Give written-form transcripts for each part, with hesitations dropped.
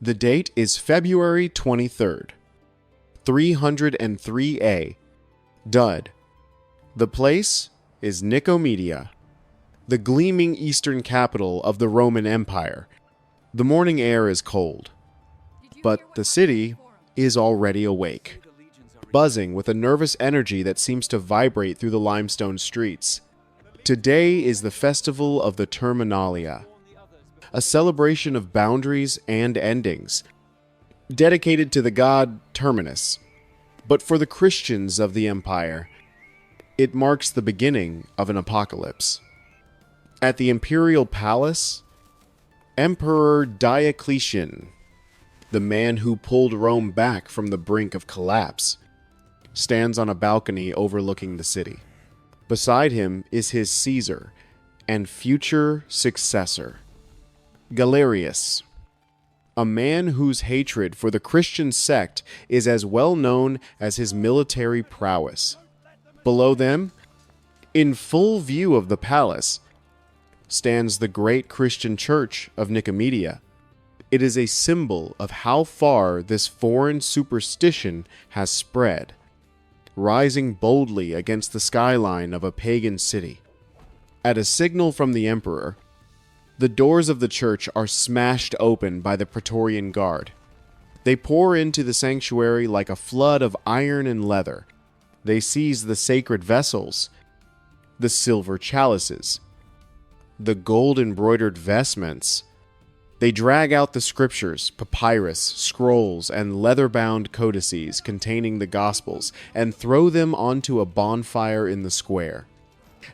The date is February 23rd, 303A, Dud. The place is Nicomedia, the gleaming eastern capital of the Roman Empire. The morning air is cold, but the city is already awake, buzzing with a nervous energy that seems to vibrate through the limestone streets. Today is the festival of the Terminalia, a celebration of boundaries and endings, dedicated to the god Terminus. But for the Christians of the empire, it marks the beginning of an apocalypse. At the imperial palace, Emperor Diocletian, the man who pulled Rome back from the brink of collapse, stands on a balcony overlooking the city. Beside him is his Caesar and future successor, Galerius, a man whose hatred for the Christian sect is as well known as his military prowess. Below them, in full view of the palace, stands the great Christian church of Nicomedia. It is a symbol of how far this foreign superstition has spread, rising boldly against the skyline of a pagan city. At a signal from the emperor, the doors of the church are smashed open by the Praetorian Guard. They pour into the sanctuary like a flood of iron and leather. They seize the sacred vessels, the silver chalices, the gold-embroidered vestments. They drag out the scriptures, papyrus, scrolls, and leather-bound codices containing the Gospels and throw them onto a bonfire in the square.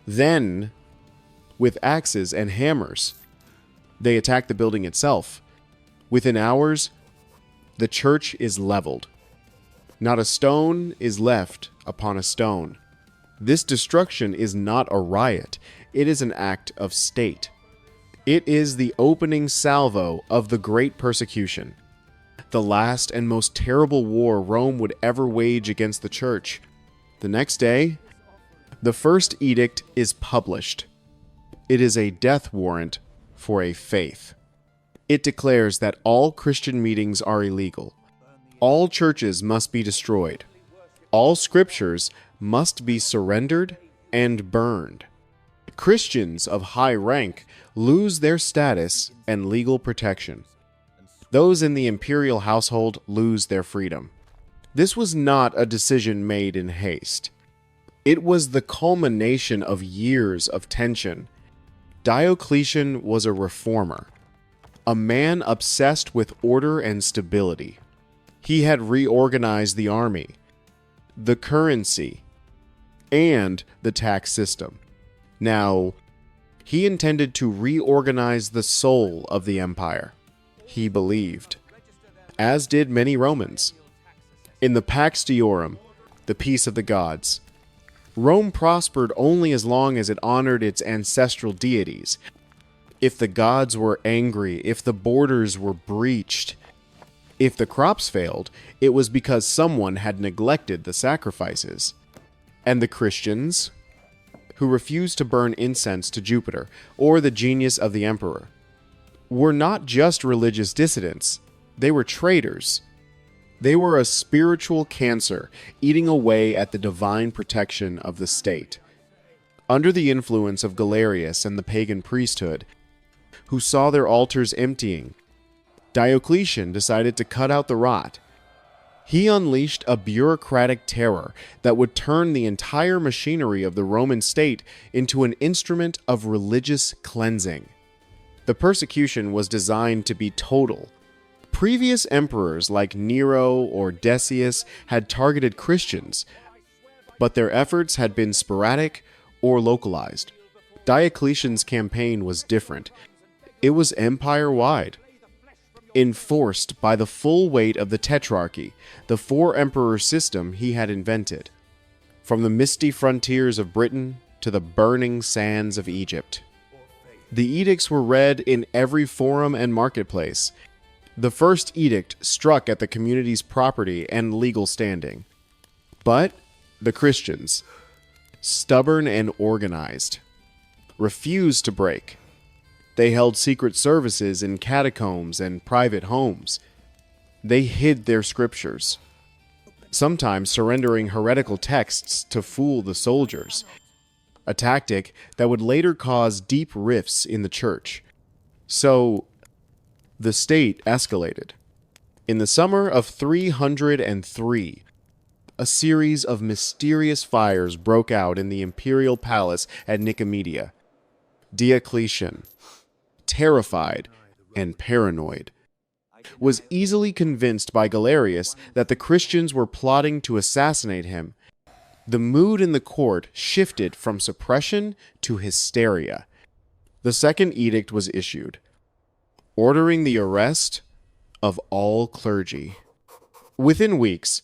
Then, with axes and hammers, they attack the building itself. Within hours, the church is leveled. Not a stone is left upon a stone. This destruction is not a riot. It is an act of state. It is the opening salvo of the great persecution, the last and most terrible war Rome would ever wage against the church. The next day, the first edict is published. It is a death warrant for a faith. It declares that all Christian meetings are illegal. All churches must be destroyed. All scriptures must be surrendered and burned. Christians of high rank lose their status and legal protection. Those in the imperial household lose their freedom. This was not a decision made in haste. It was the culmination of years of tension. Diocletian was a reformer, a man obsessed with order and stability. He had reorganized the army, the currency, and the tax system. Now, he intended to reorganize the soul of the empire. He believed, as did many Romans, in the Pax Deorum, the peace of the gods. Rome prospered only as long as it honored its ancestral deities. If the gods were angry, if the borders were breached, if the crops failed, it was because someone had neglected the sacrifices. And the Christians, who refused to burn incense to Jupiter or the genius of the emperor, were not just religious dissidents, they were traitors. They were a spiritual cancer eating away at the divine protection of the state. Under the influence of Galerius and the pagan priesthood, who saw their altars emptying, Diocletian decided to cut out the rot. He unleashed a bureaucratic terror that would turn the entire machinery of the Roman state into an instrument of religious cleansing. The persecution was designed to be total. Previous emperors like Nero or Decius had targeted Christians, but their efforts had been sporadic or localized. Diocletian's campaign was different. It was empire-wide, enforced by the full weight of the tetrarchy, the four-emperor system he had invented, from the misty frontiers of Britain to the burning sands of Egypt. The edicts were read in every forum and marketplace. The first edict struck at the community's property and legal standing. But the Christians, stubborn and organized, refused to break. They held secret services in catacombs and private homes. They hid their scriptures, sometimes surrendering heretical texts to fool the soldiers, a tactic that would later cause deep rifts in the church. So, the state escalated. In the summer of 303, a series of mysterious fires broke out in the imperial palace at Nicomedia. Diocletian, terrified and paranoid, was easily convinced by Galerius that the Christians were plotting to assassinate him. The mood in the court shifted from suppression to hysteria. The second edict was issued, ordering the arrest of all clergy. Within weeks,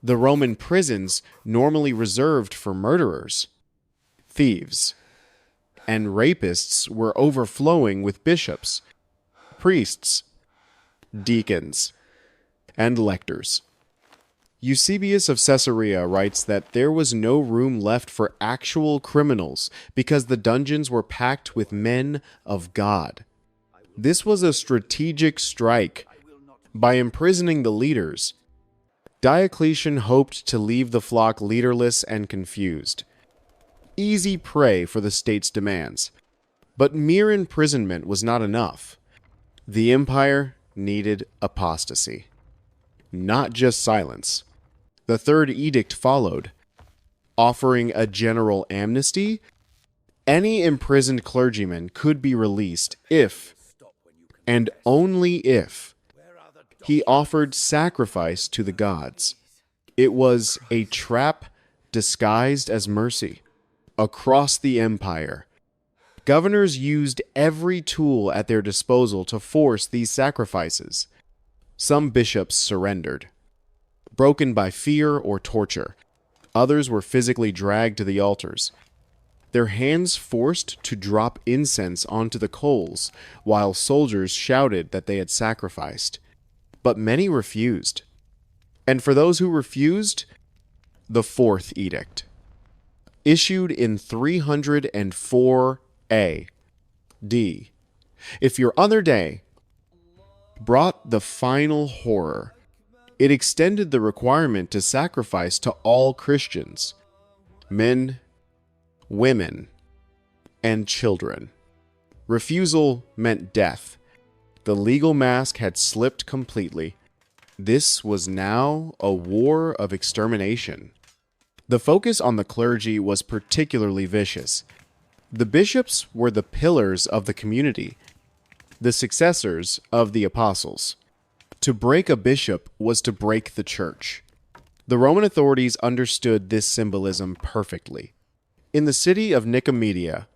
the Roman prisons, normally reserved for murderers, thieves, and rapists, were overflowing with bishops, priests, deacons, and lectors. Eusebius of Caesarea writes that there was no room left for actual criminals because the dungeons were packed with men of God. This was a strategic strike. By imprisoning the leaders, Diocletian hoped to leave the flock leaderless and confused, easy prey for the state's demands. But mere imprisonment was not enough. The empire needed apostasy, not just silence. The third edict followed, offering a general amnesty. Any imprisoned clergyman could be released if, and only if, he offered sacrifice to the gods. It was a trap disguised as mercy. Across the empire, governors used every tool at their disposal to force these sacrifices. Some bishops surrendered, broken by fear or torture. Others were physically dragged to the altars, their hands forced to drop incense onto the coals while soldiers shouted that they had sacrificed. But many refused. And for those who refused, the fourth edict, issued in 304 A.D., if your other day, brought the final horror. It extended the requirement to sacrifice to all Christians, men, women, and children. Refusal meant death. The legal mask had slipped completely. This was now a war of extermination. The focus on the clergy was particularly vicious. The bishops were the pillars of the community, the successors of the apostles. To break a bishop was to break the church. The Roman authorities understood this symbolism perfectly. In the city of Nicomedia,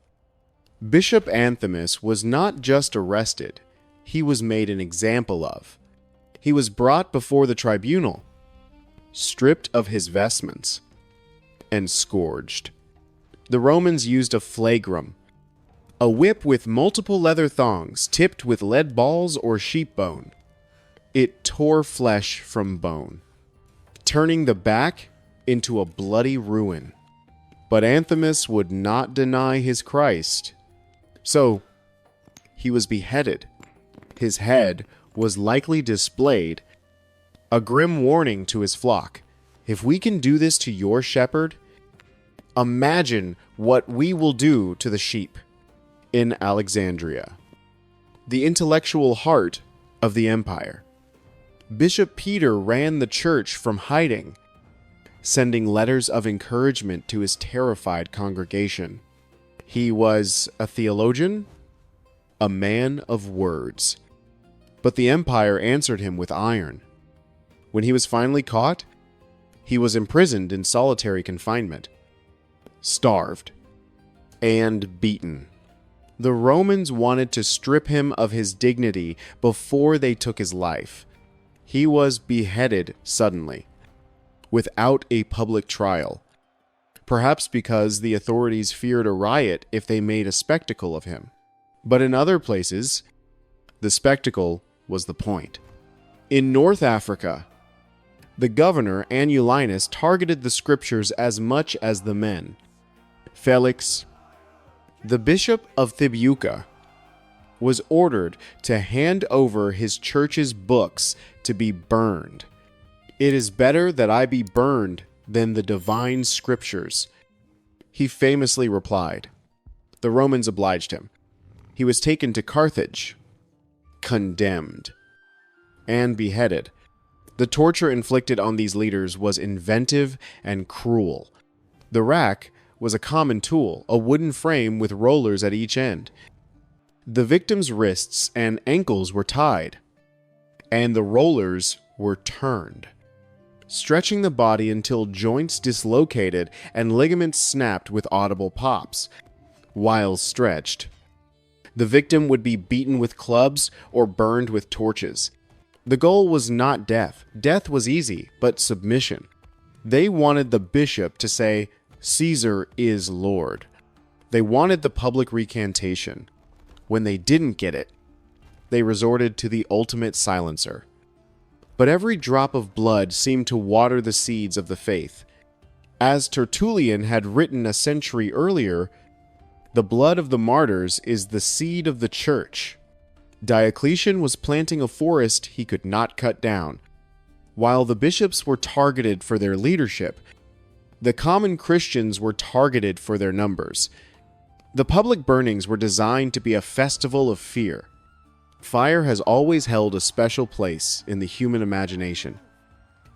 Bishop Anthimus was not just arrested, he was made an example of. He was brought before the tribunal, stripped of his vestments, and scourged. The Romans used a flagrum, a whip with multiple leather thongs tipped with lead balls or sheep bone. It tore flesh from bone, turning the back into a bloody ruin. But Anthimus would not deny his Christ. So, he was beheaded. His head was likely displayed, a grim warning to his flock. If we can do this to your shepherd, imagine what we will do to the sheep. In Alexandria, the intellectual heart of the empire, Bishop Peter ran the church from hiding, sending letters of encouragement to his terrified congregation. He was a theologian, a man of words. But the empire answered him with iron. When he was finally caught, he was imprisoned in solitary confinement, starved, and beaten. The Romans wanted to strip him of his dignity before they took his life. He was beheaded suddenly, without a public trial, perhaps because the authorities feared a riot if they made a spectacle of him. But in other places, the spectacle was the point. In North Africa, the governor, Anulinus, targeted the scriptures as much as the men. Felix, the bishop of Thibuca, was ordered to hand over his church's books to be burned. It is better that I be burned than the divine scriptures. He famously replied. The Romans obliged him. He was taken to Carthage, condemned, and beheaded. The torture inflicted on these leaders was inventive and cruel. The rack was a common tool, a wooden frame with rollers at each end. The victim's wrists and ankles were tied, and the rollers were turned, stretching the body until joints dislocated and ligaments snapped with audible pops. While stretched, the victim would be beaten with clubs or burned with torches. The goal was not death. Death was easy, but submission. They wanted the bishop to say, "Caesar is Lord." They wanted the public recantation. When they didn't get it, they resorted to the ultimate silencer. But every drop of blood seemed to water the seeds of the faith. As Tertullian had written a century earlier, the blood of the martyrs is the seed of the church. Diocletian was planting a forest he could not cut down. While the bishops were targeted for their leadership, the common Christians were targeted for their numbers. The public burnings were designed to be a festival of fear. Fire has always held a special place in the human imagination,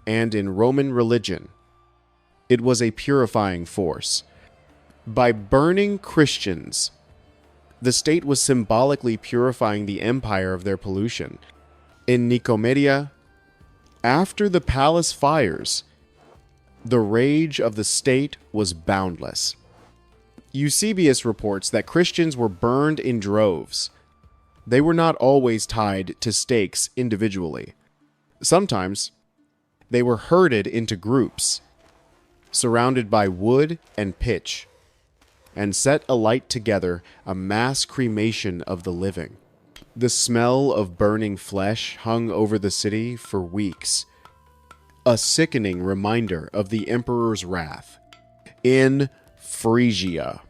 and in Roman religion, it was a purifying force. By burning Christians, the state was symbolically purifying the empire of their pollution. In Nicomedia, after the palace fires, the rage of the state was boundless. Eusebius reports that Christians were burned in droves. They were not always tied to stakes individually. Sometimes, they were herded into groups, surrounded by wood and pitch, and set alight together, a mass cremation of the living. The smell of burning flesh hung over the city for weeks, a sickening reminder of the emperor's wrath. In Phrygia,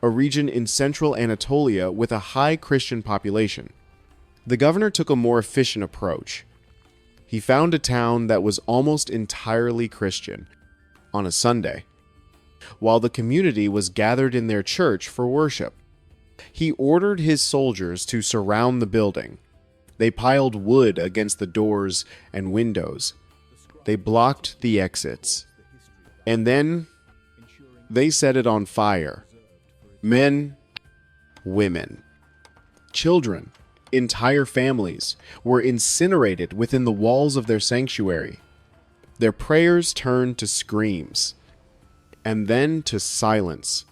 a region in central Anatolia with a high Christian population, the governor took a more efficient approach. He found a town that was almost entirely Christian on a Sunday, while the community was gathered in their church for worship. He ordered his soldiers to surround the building. They piled wood against the doors and windows. They blocked the exits. And then they set it on fire. Men, women, children, entire families were incinerated within the walls of their sanctuary. Their prayers turned to screams, and then to silence.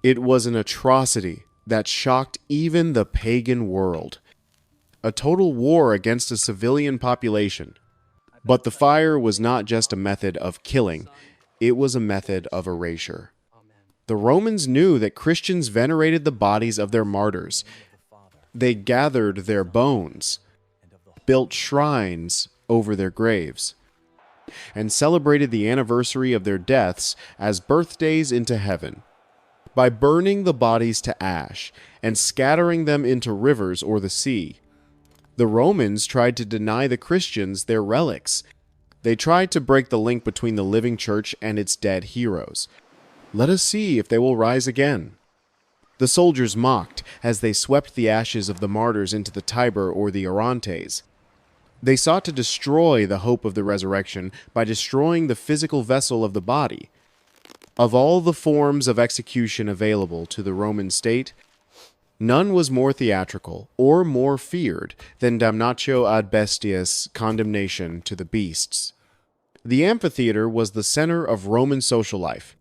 It was an atrocity that shocked even the pagan world. A total war against a civilian population. But the fire was not just a method of killing, it was a method of erasure. The Romans knew that Christians venerated the bodies of their martyrs. They gathered their bones, built shrines over their graves, and celebrated the anniversary of their deaths as birthdays into heaven. By burning the bodies to ash and scattering them into rivers or the sea, the Romans tried to deny the Christians their relics. They tried to break the link between the living church and its dead heroes. Let us see if they will rise again. The soldiers mocked as they swept the ashes of the martyrs into the Tiber or the Orontes. They sought to destroy the hope of the resurrection by destroying the physical vessel of the body. Of all the forms of execution available to the Roman state, none was more theatrical or more feared than damnatio ad bestias, condemnation to the beasts. The amphitheater was the center of Roman social life,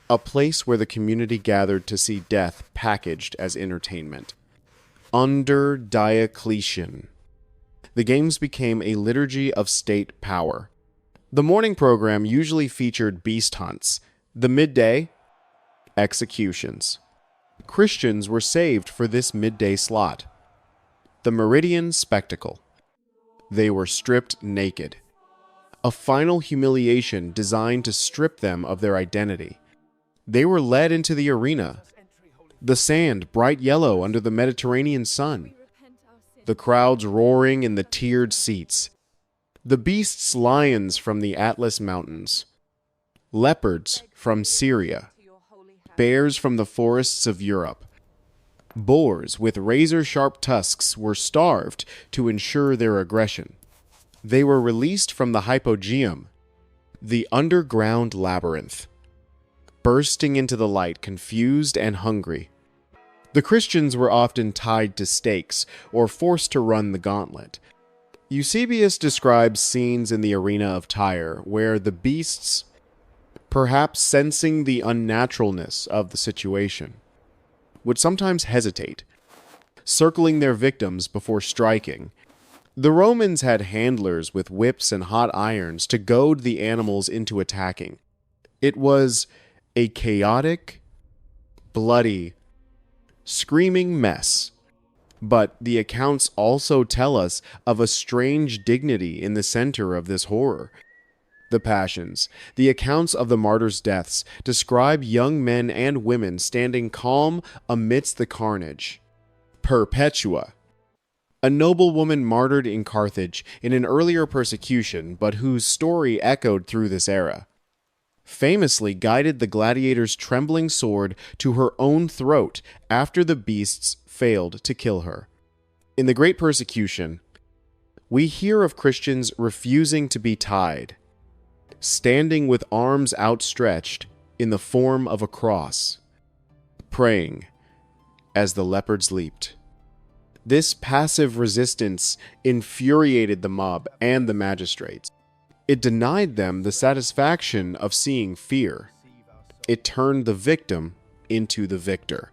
a place where the community gathered to see death packaged as entertainment. Under Diocletian, the games became a liturgy of state power. The morning program usually featured beast hunts. The midday, executions. Christians were saved for this midday slot. The meridian spectacle. They were stripped naked. A final humiliation designed to strip them of their identity. They were led into the arena. The sand bright yellow under the Mediterranean sun. The crowds roaring in the tiered seats. The beasts lions from the Atlas Mountains, leopards from Syria, bears from the forests of Europe, boars with razor-sharp tusks were starved to ensure their aggression. They were released from the hypogeum, the underground labyrinth, bursting into the light, confused and hungry. The Christians were often tied to stakes or forced to run the gauntlet. Eusebius describes scenes in the arena of Tyre where the beasts, perhaps sensing the unnaturalness of the situation, would sometimes hesitate, circling their victims before striking. The Romans had handlers with whips and hot irons to goad the animals into attacking. It was a chaotic, bloody, screaming mess. But the accounts also tell us of a strange dignity in the center of this horror. The Passions, the accounts of the martyrs' deaths, describe young men and women standing calm amidst the carnage. Perpetua, a noblewoman martyred in Carthage in an earlier persecution, but whose story echoed through this era, famously guided the gladiator's trembling sword to her own throat after the beasts failed to kill her. In the Great Persecution, we hear of Christians refusing to be tied, standing with arms outstretched in the form of a cross, praying as the leopards leaped. This passive resistance infuriated the mob and the magistrates. It denied them the satisfaction of seeing fear. It turned the victim into the victor.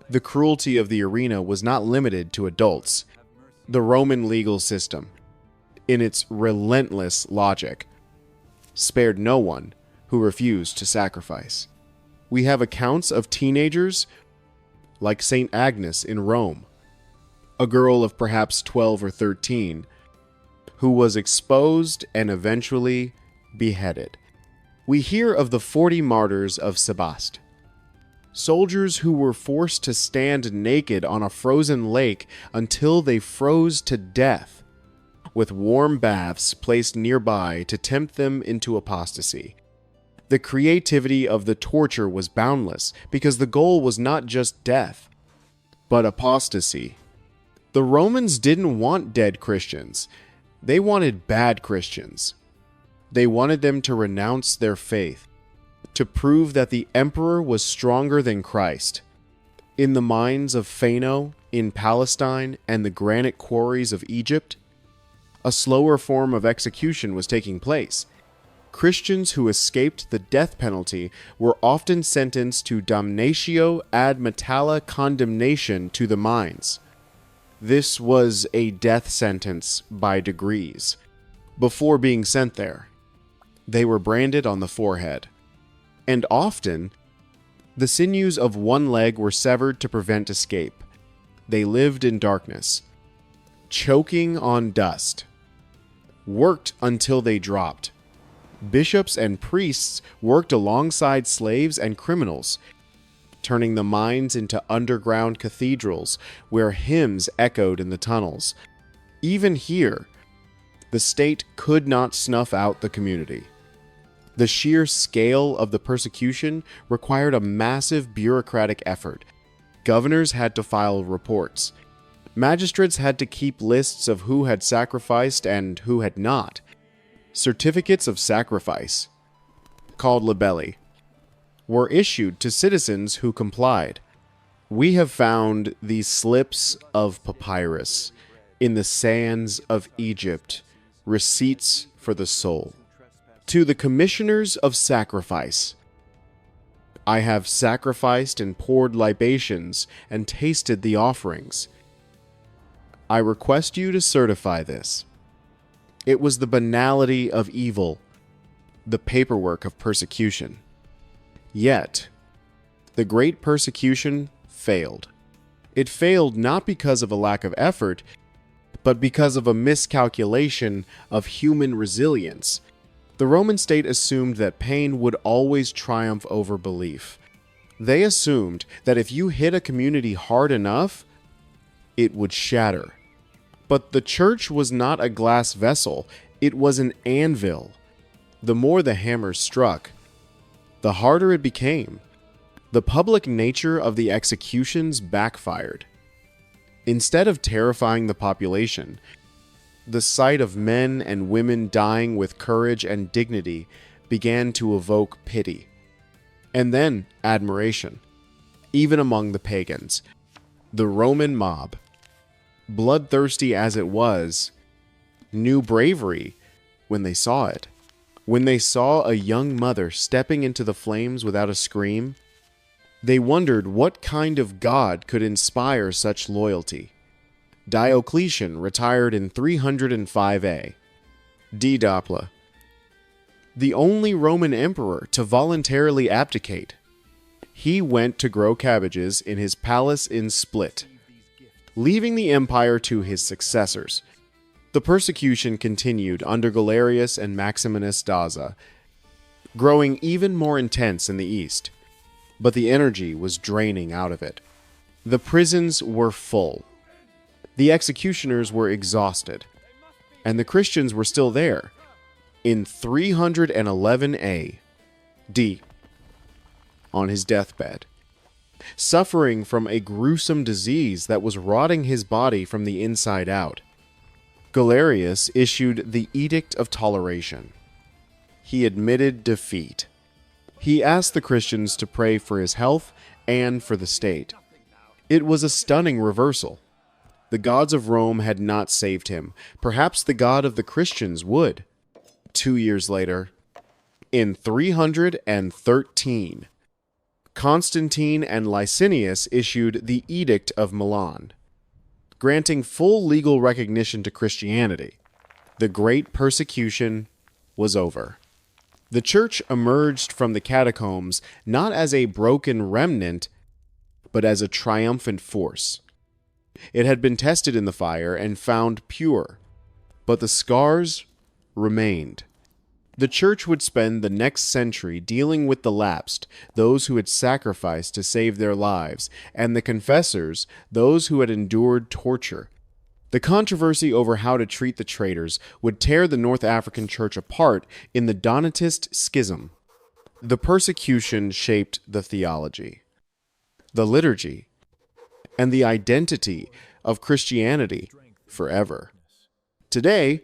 The cruelty of the arena was not limited to adults. The Roman legal system, in its relentless logic, spared no one who refused to sacrifice. We have accounts of teenagers like St. Agnes in Rome, a girl of perhaps 12 or 13, who was exposed and eventually beheaded. We hear of the 40 martyrs of Sebaste, soldiers who were forced to stand naked on a frozen lake until they froze to death, with warm baths placed nearby to tempt them into apostasy. The creativity of the torture was boundless because the goal was not just death, but apostasy. The Romans didn't want dead Christians. They wanted bad Christians. They wanted them to renounce their faith, to prove that the emperor was stronger than Christ. In the mines of Phano, in Palestine, and the granite quarries of Egypt, a slower form of execution was taking place. Christians who escaped the death penalty were often sentenced to damnatio ad metalla condemnation to the mines. This was a death sentence by degrees. Before being sent there, they were branded on the forehead. And often, the sinews of one leg were severed to prevent escape. They lived in darkness, choking on dust, worked until they dropped. Bishops and priests worked alongside slaves and criminals, turning the mines into underground cathedrals where hymns echoed in the tunnels. Even here, the state could not snuff out the community. The sheer scale of the persecution required a massive bureaucratic effort. Governors had to file reports. Magistrates had to keep lists of who had sacrificed and who had not. Certificates of sacrifice, called libelli, were issued to citizens who complied. We have found these slips of papyrus in the sands of Egypt, receipts for the soul. To the commissioners of sacrifice, I have sacrificed and poured libations and tasted the offerings. I request you to certify this. It was the banality of evil, the paperwork of persecution. Yet, the great persecution failed. It failed not because of a lack of effort, but because of a miscalculation of human resilience. The Roman state assumed that pain would always triumph over belief. They assumed that if you hit a community hard enough, it would shatter. But the church was not a glass vessel, it was an anvil. The more the hammer struck, the harder it became. The public nature of the executions backfired. Instead of terrifying the population, the sight of men and women dying with courage and dignity began to evoke pity, and then admiration, even among the pagans. The Roman mob, bloodthirsty as it was, knew bravery when they saw it. When they saw a young mother stepping into the flames without a scream, they wondered what kind of god could inspire such loyalty. Diocletian retired in 305 D. Doppler, the only Roman emperor to voluntarily abdicate. He went to grow cabbages in his palace in Split, leaving the empire to his successors. The persecution continued under Galerius and Maximinus Daza, growing even more intense in the east, but the energy was draining out of it. The prisons were full. The executioners were exhausted, and the Christians were still there. In 311 A.D., on his deathbed, suffering from a gruesome disease that was rotting his body from the inside out, Galerius issued the Edict of Toleration. He admitted defeat. He asked the Christians to pray for his health and for the state. It was a stunning reversal. The gods of Rome had not saved him. Perhaps the God of the Christians would. 2 years later, in 313, Constantine and Licinius issued the Edict of Milan, granting full legal recognition to Christianity. The great persecution was over. The church emerged from the catacombs not as a broken remnant, but as a triumphant force. It had been tested in the fire and found pure, but the scars remained. The church would spend the next century dealing with the lapsed, those who had sacrificed to save their lives, and the confessors, those who had endured torture. The controversy over how to treat the traitors would tear the North African church apart in the Donatist schism. The persecution shaped the theology, the liturgy, and the identity of Christianity forever. Today,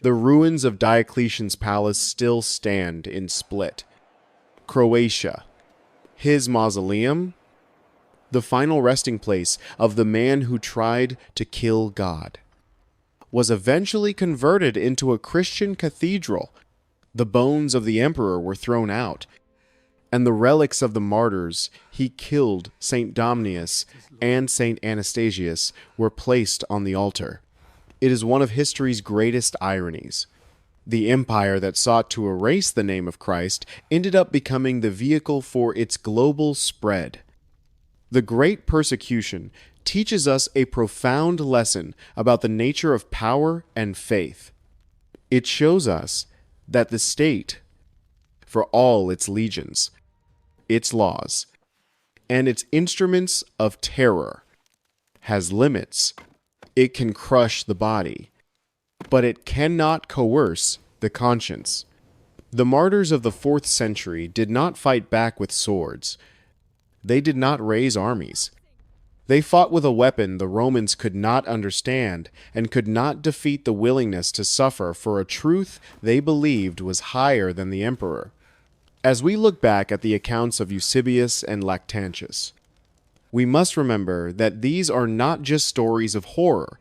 the ruins of Diocletian's palace still stand in Split, Croatia. His mausoleum, the final resting place of the man who tried to kill God, was eventually converted into a Christian cathedral. The bones of the emperor were thrown out, and the relics of the martyrs he killed, St. Domnius and St. Anastasius, were placed on the altar. It is one of history's greatest ironies. The empire that sought to erase the name of Christ ended up becoming the vehicle for its global spread. The Great Persecution teaches us a profound lesson about the nature of power and faith. It shows us that the state, for all its legions, its laws, and its instruments of terror, has limits. It can crush the body, but it cannot coerce the conscience. The martyrs of the 4th century did not fight back with swords. They did not raise armies. They fought with a weapon the Romans could not understand and could not defeat the willingness to suffer for a truth they believed was higher than the emperor. As we look back at the accounts of Eusebius and Lactantius, we must remember that these are not just stories of horror.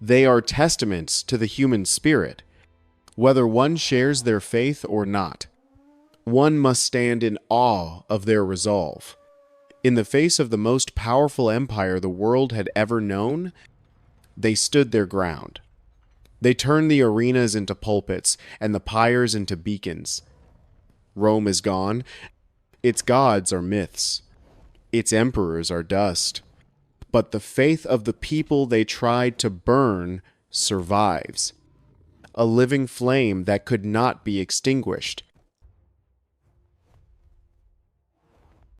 They are testaments to the human spirit. Whether one shares their faith or not, one must stand in awe of their resolve. In the face of the most powerful empire the world had ever known, they stood their ground. They turned the arenas into pulpits and the pyres into beacons. Rome is gone. Its gods are myths. Its emperors are dust. But the faith of the people they tried to burn survives. A living flame that could not be extinguished.